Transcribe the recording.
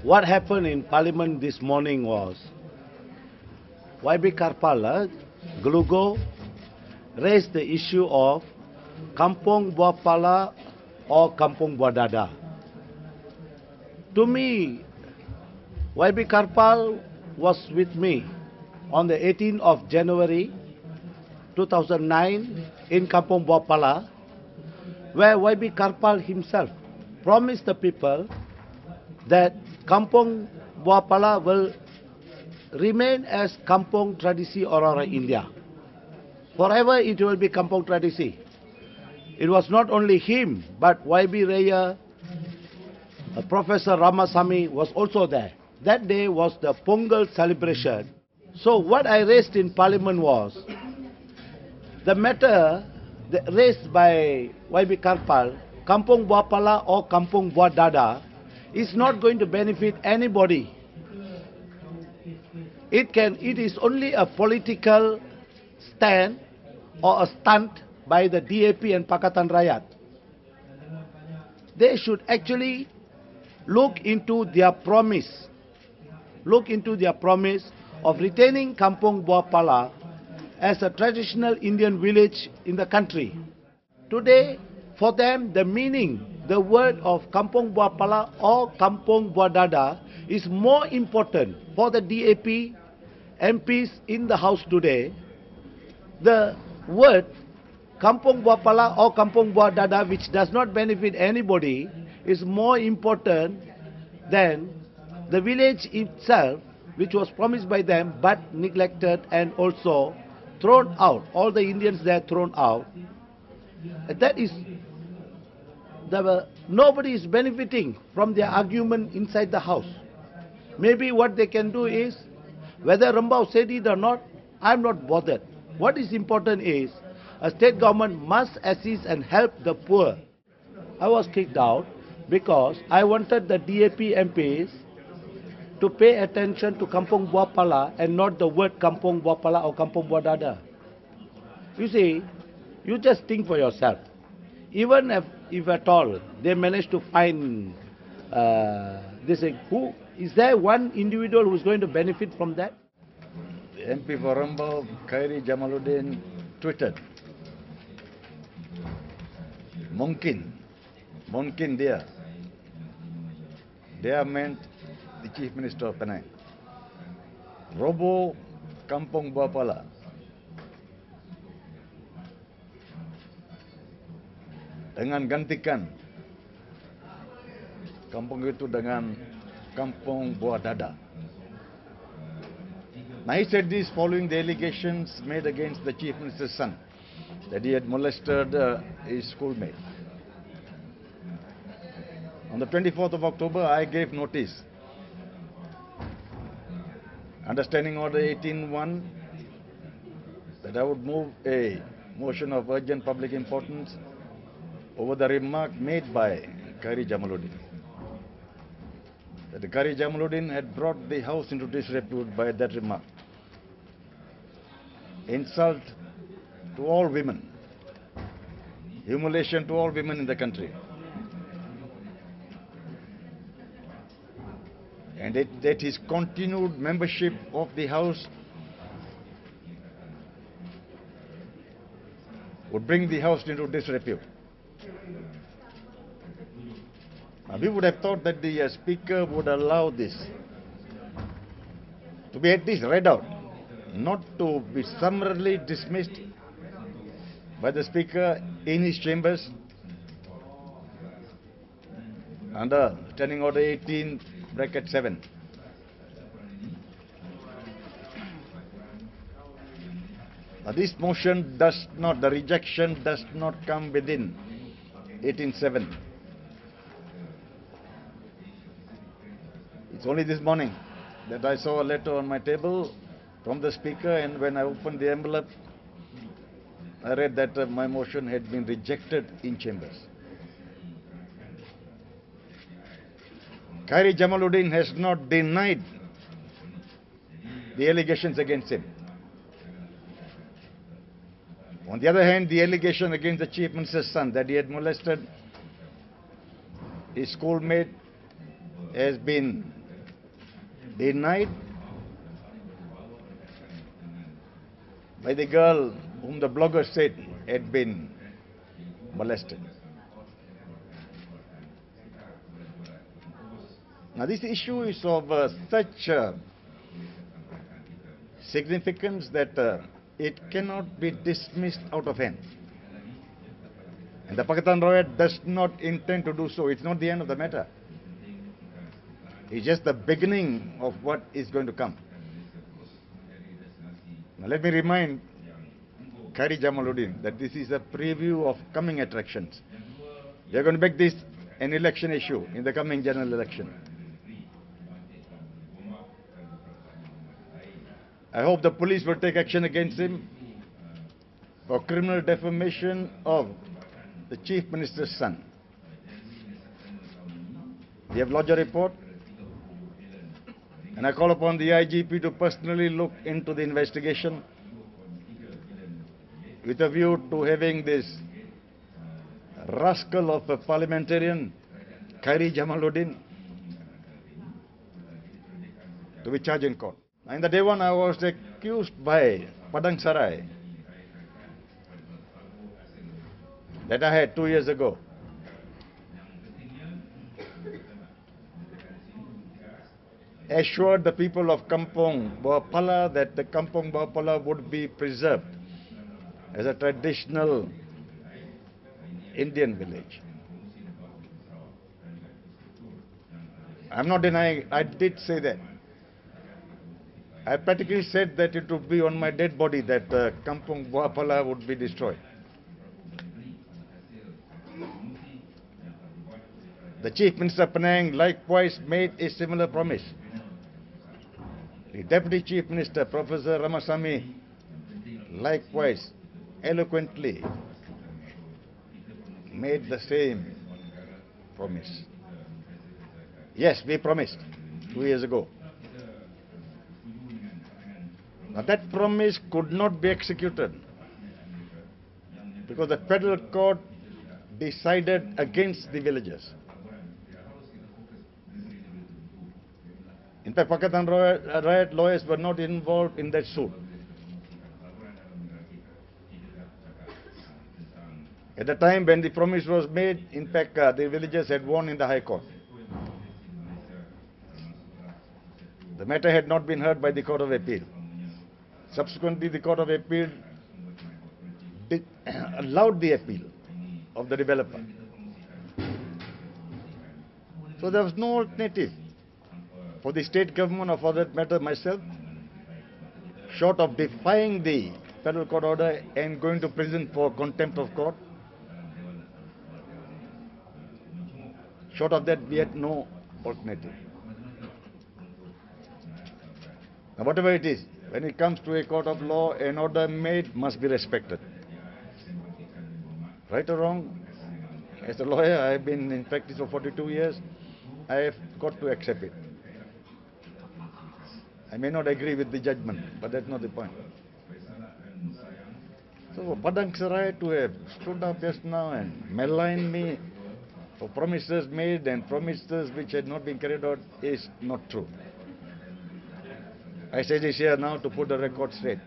What happened in Parliament this morning was YB Karpal Gelugor raised the issue of Kampung Buah Pala or Kampung Buah Dada. To me, YB Karpal was with me on the 18th of January 2009 in Kampung Buah Pala, where YB Karpal himself promised the people that Kampung Buah Pala will remain as Kampung Tradisi Orang-Orang India. Forever it will be Kampung Tradisi. It was not only him, but YB Raya, Professor Ramasamy was also there. That day was the Pongal celebration. So what I raised in Parliament was the matter raised by YB Karpal, Kampung Buah Pala or Kampung Buah Dada, is not going to benefit anybody. It is only a political stand or a stunt by the DAP and Pakatan Rakyat. They should actually look into their promise of retaining Kampung Buah Pala as a traditional Indian village in the country. Today, for them, the meaning, the word of Kampung Buah Pala or Kampung Buah Dada is more important for the DAP MPs in the House today. The word Kampung Buah Pala or Kampung Buah Dada, which does not benefit anybody, is more important than the village itself, which was promised by them but neglected and also thrown out. All the Indians there thrown out. That is, nobody is benefiting from their argument inside the house. Maybe what they can do is, whether Rembau said it or not, I'm not bothered. What is important is, a state government must assist and help the poor. I was kicked out because I wanted the DAP MPs to pay attention to Kampung Buah Pala and not the word Kampung Buah Pala or Kampung Buah Dada. You see, you just think for yourself. Even if at all they manage to find this, who is there one individual who is going to benefit from that? The MP for Rembau, Khairy Jamaluddin, tweeted, Mungkin dia meant the Chief Minister of Penang. Robo Kampung Buah Pala. Dengan gantikan kampung itu dengan Kampung Buah Dada. Now he said this following the allegations made against the Chief Minister's son, that he had molested his schoolmate. On the 24th of October, I gave notice. Understanding Order 18.1, that I would move a motion of urgent public importance over the remark made by Khairy Jamaluddin. That Khairy Jamaluddin had brought the House into disrepute by that remark. Insult to all women, humiliation to all women in the country. And that his continued membership of the House would bring the House into disrepute. Now, we would have thought that the Speaker would allow this to be at least read out, not to be summarily dismissed by the Speaker in his chambers under Standing Order 18(7). Now, this motion does not, the rejection does not come within 18(7). It's only this morning that I saw a letter on my table from the Speaker, and when I opened the envelope, I read that my motion had been rejected in chambers. Khairy Jamaluddin has not denied the allegations against him. On the other hand, the allegation against the Chief Minister's son that he had molested his schoolmate has been denied by the girl whom the blogger said had been molested. Now this issue is of such significance that it cannot be dismissed out of hand. And the Pakistan Royal does not intend to do so. It's not the end of the matter. It's just the beginning of what is going to come. Now let me remind Khairy Jamaluddin that this is a preview of coming attractions. They are going to make this an election issue in the coming general election. I hope the police will take action against him for criminal defamation of the Chief Minister's son. We have lodged a report, and I call upon the IGP to personally look into the investigation with a view to having this rascal of a parliamentarian, Khairy Jamaluddin, to be charged in court. In the Dewan, I was accused by Padang Serai that I had 2 years ago. Assured the people of Kampong Buah Pala that the Kampong Buah Pala would be preserved as a traditional Indian village. I'm not denying, I did say that. I practically said that it would be on my dead body that Kampong Buah Pala would be destroyed. The Chief Minister of Penang likewise made a similar promise. The Deputy Chief Minister, Professor Ramasamy, likewise eloquently made the same promise. Yes, we promised 2 years ago. Now that promise could not be executed because the federal court decided against the villagers. In fact, Pakistan Riot lawyers were not involved in that suit. At the time when the promise was made, in fact, the villagers had won in the High Court. The matter had not been heard by the Court of Appeal. Subsequently, the Court of Appeal allowed the appeal of the developer. So there was no alternative for the state government, or for that matter myself, short of defying the federal court order and going to prison for contempt of court. Short of that, we had no alternative. Now, whatever it is, when it comes to a court of law, an order made must be respected. Right or wrong, as a lawyer, I have been in practice for 42 years, I have got to accept it. I may not agree with the judgment, but that's not the point. So, Padang Serai to have stood up just now and malign me for promises made and promises which had not been carried out is not true. I say this here now to put the record straight.